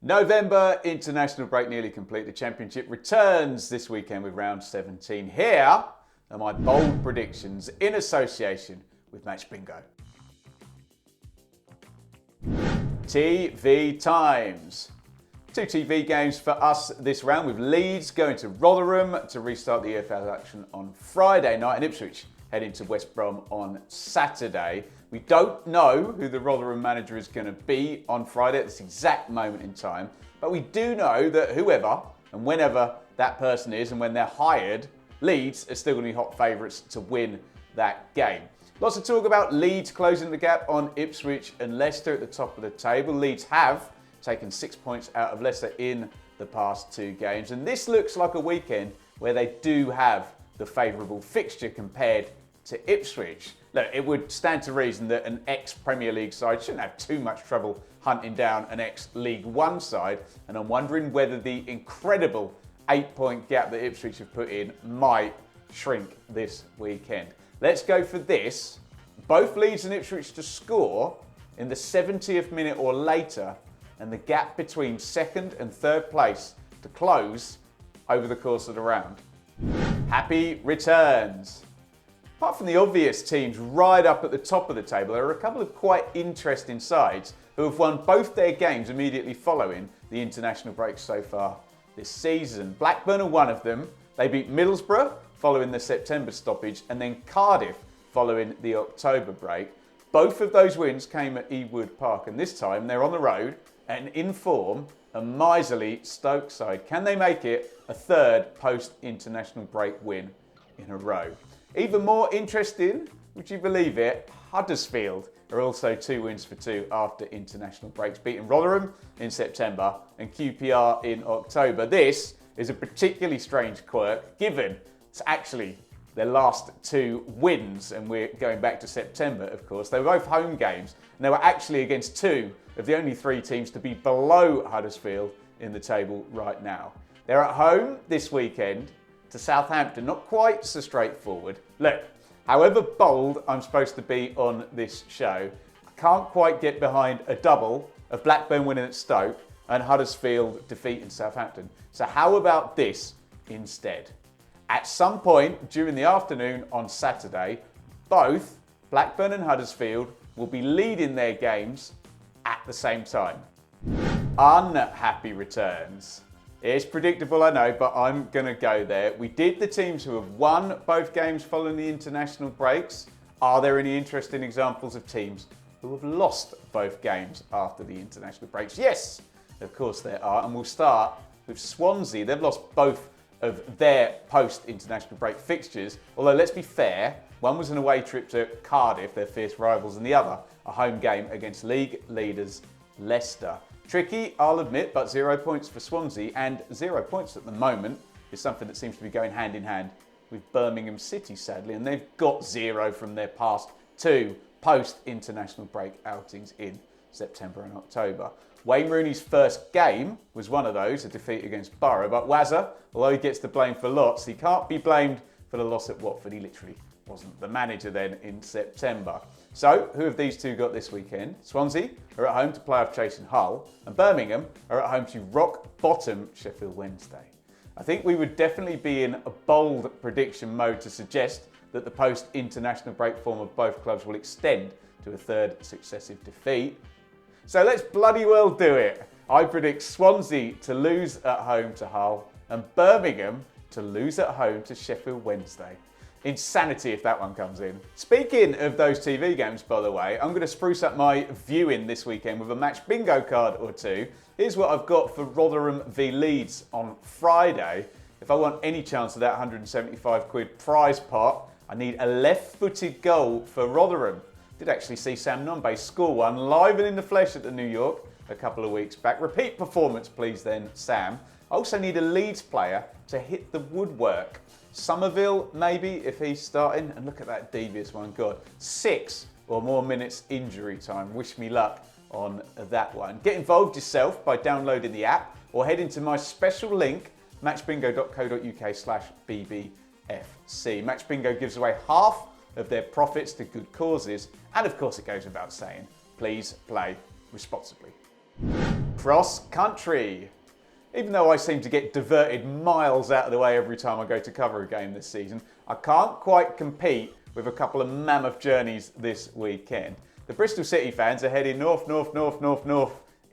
November international break nearly complete. The Championship returns this weekend with round 17. Here are my bold predictions in association with Match Bingo. TV times. 2 TV games for us this round, with Leeds going to Rotherham to restart the EFL action on Friday night, and Ipswich heading to West Brom on Saturday. We don't know who the Rotherham manager is going to be on Friday at this exact moment in time, but we do know that whoever and whenever that person is and when they're hired, Leeds are still going to be hot favourites to win that game. Lots of talk about Leeds closing the gap on Ipswich and Leicester at the top of the table. Leeds have taken 6 points out of Leicester in the past 2 games, and this looks like a weekend where they do have the favourable fixture compared to Ipswich. Look, it would stand to reason that an ex-Premier League side shouldn't have too much trouble hunting down an ex-League One side, and I'm wondering whether the incredible 8-point gap that Ipswich have put in might shrink this weekend. Let's go for this. Both Leeds and Ipswich to score in the 70th minute or later, and the gap between second and third place to close over the course of the round. Happy returns. Apart from the obvious teams right up at the top of the table, there are a couple of quite interesting sides who have won both their games immediately following the international break so far this season. Blackburn are one of them. They beat Middlesbrough following the September stoppage, and then Cardiff following the October break. Both of those wins came at Ewood Park, and this time they're on the road and in form, a miserly Stoke side. Can they make it a third post-international break win in a row? Even more interesting, would you believe it, Huddersfield are also 2 wins for 2 after international breaks, beating Rotherham in September and QPR in October. This is a particularly strange quirk, given it's actually their last 2 wins, and we're going back to September, of course. They were both home games, and they were actually against 2 of the only 3 teams to be below Huddersfield in the table right now. They're at home this weekend to Southampton. Not quite so straightforward. Look, however bold I'm supposed to be on this show, I can't quite get behind a double of Blackburn winning at Stoke and Huddersfield defeating Southampton. So how about this instead? At some point during the afternoon on Saturday, both Blackburn and Huddersfield will be leading their games at the same time. Unhappy returns. It's predictable, I know, but I'm going to go there. We did the teams who have won both games following the international breaks. Are there any interesting examples of teams who have lost both games after the international breaks? Yes, of course there are, and we'll start with Swansea. They've lost both of their post-international break fixtures, although let's be fair, one was an away trip to Cardiff, their fierce rivals, and the other a home game against league leaders Leicester. Tricky, I'll admit, but 0 points for Swansea, and 0 points at the moment is something that seems to be going hand in hand with Birmingham City, sadly, and they've got 0 from their past 2 post-international break outings in September and October. Wayne Rooney's first game was one of those, a defeat against Borough, but Wazza, although he gets the blame for lots, he can't be blamed for the loss at Watford. He literally wasn't the manager then in September. So, who have these 2 got this weekend? Swansea are at home to playoff chasing Hull, and Birmingham are at home to rock-bottom Sheffield Wednesday. I think we would definitely be in a bold prediction mode to suggest that the post-international break form of both clubs will extend to a 3rd successive defeat. So let's bloody well do it. I predict Swansea to lose at home to Hull and Birmingham to lose at home to Sheffield Wednesday. Insanity if that one comes in. Speaking of those TV games, by the way, I'm going to spruce up my viewing this weekend with a match bingo card or 2. Here's what I've got for Rotherham v Leeds on Friday. If I want any chance of that £175 prize pot, I need a left-footed goal for Rotherham. Did actually see Sam Nombe score one live and in the flesh at the New York a couple of weeks back. Repeat performance, please, then, Sam. I also need a Leeds player to hit the woodwork. Somerville, maybe, if he's starting. And look at that devious one. God, 6 or more minutes injury time. Wish me luck on that one. Get involved yourself by downloading the app or heading to my special link, matchbingo.co.uk/BBFC. Match Bingo gives away half of their profits to good causes. And of course, it goes without saying, please play responsibly. Cross country. Even though I seem to get diverted miles out of the way every time I go to cover a game this season, I can't quite compete with a couple of mammoth journeys this weekend. The Bristol City fans are heading north,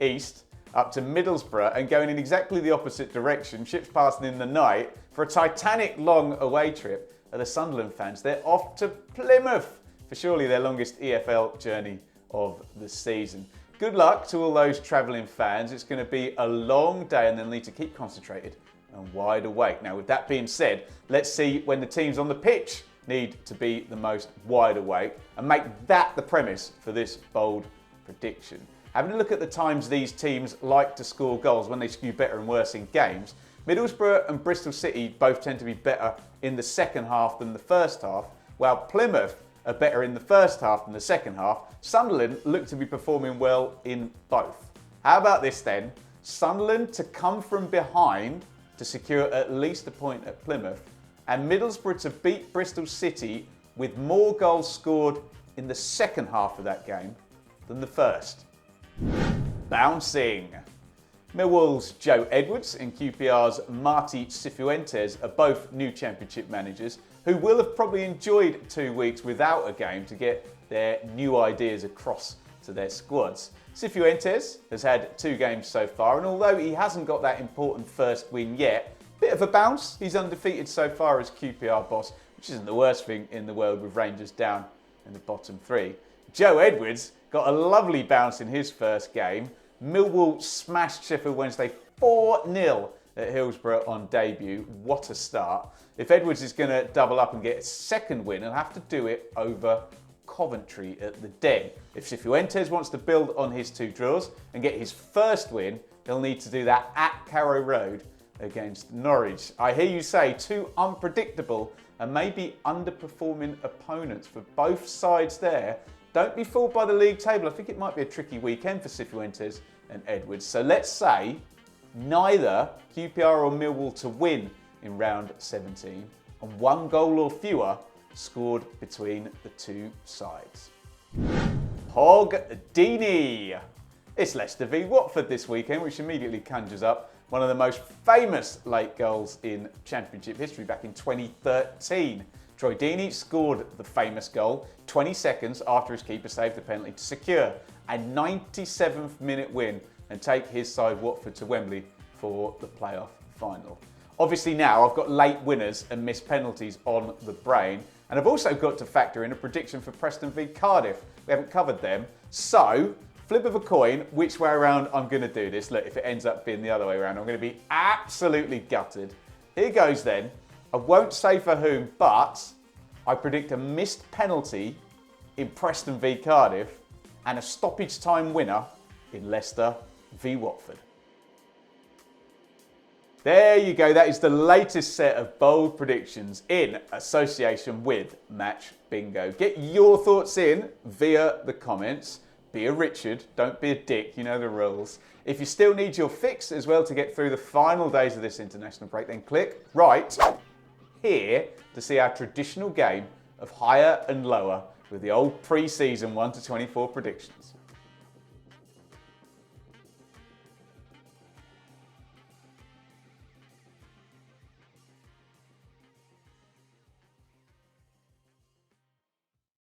east, up to Middlesbrough and going in exactly the opposite direction, ships passing in the night, for a titanic long away trip. Are the Sunderland fans? They're off to Plymouth for surely their longest EFL journey of the season. Good luck to all those travelling fans. It's going to be a long day and they'll need to keep concentrated and wide awake. Now, with that being said, let's see when the teams on the pitch need to be the most wide awake and make that the premise for this bold prediction. Having a look at the times these teams like to score goals when they skew better and worse in games, Middlesbrough and Bristol City both tend to be better in the second half than the first half, while Plymouth are better in the first half than the second half. Sunderland look to be performing well in both. How about this then? Sunderland to come from behind to secure at least a point at Plymouth, and Middlesbrough to beat Bristol City with more goals scored in the second half of that game than the first. Bouncing. Millwall's Joe Edwards and QPR's Marty Cifuentes are both new Championship managers who will have probably enjoyed 2 weeks without a game to get their new ideas across to their squads. Cifuentes has had 2 games so far, and although he hasn't got that important first win yet, bit of a bounce. He's undefeated so far as QPR boss, which isn't the worst thing in the world with Rangers down in the bottom 3. Joe Edwards got a lovely bounce in his first game. Millwall smashed Sheffield Wednesday 4-0 at Hillsborough on debut. What a start. If Edwards is going to double up and get a second win, he'll have to do it over Coventry at the Den. If Cifuentes wants to build on his 2 draws and get his first win, he'll need to do that at Carrow Road against Norwich. I hear you say 2 unpredictable and maybe underperforming opponents for both sides there. Don't be fooled by the league table. I think it might be a tricky weekend for Cifuentes and Edwards. So let's say neither QPR or Millwall to win in round 17 and 1 goal or fewer scored between the 2 sides. Pogdini. It's Leicester v Watford this weekend, which immediately conjures up one of the most famous late goals in Championship history back in 2013. Troy Deeney scored the famous goal 20 seconds after his keeper saved the penalty to secure a 97th minute win and take his side Watford to Wembley for the playoff final. Obviously now I've got late winners and missed penalties on the brain, and I've also got to factor in a prediction for Preston v Cardiff. We haven't covered them. So, flip of a coin, which way around I'm going to do this. Look, if it ends up being the other way around, I'm going to be absolutely gutted. Here goes then. I won't say for whom, but I predict a missed penalty in Preston v Cardiff and a stoppage time winner in Leicester v Watford. There you go, that is the latest set of bold predictions in association with Match Bingo. Get your thoughts in via the comments. Be a Richard, don't be a dick, you know the rules. If you still need your fix as well to get through the final days of this international break, then click right here to see our traditional game of higher and lower with the old pre-season 1 to 24 predictions.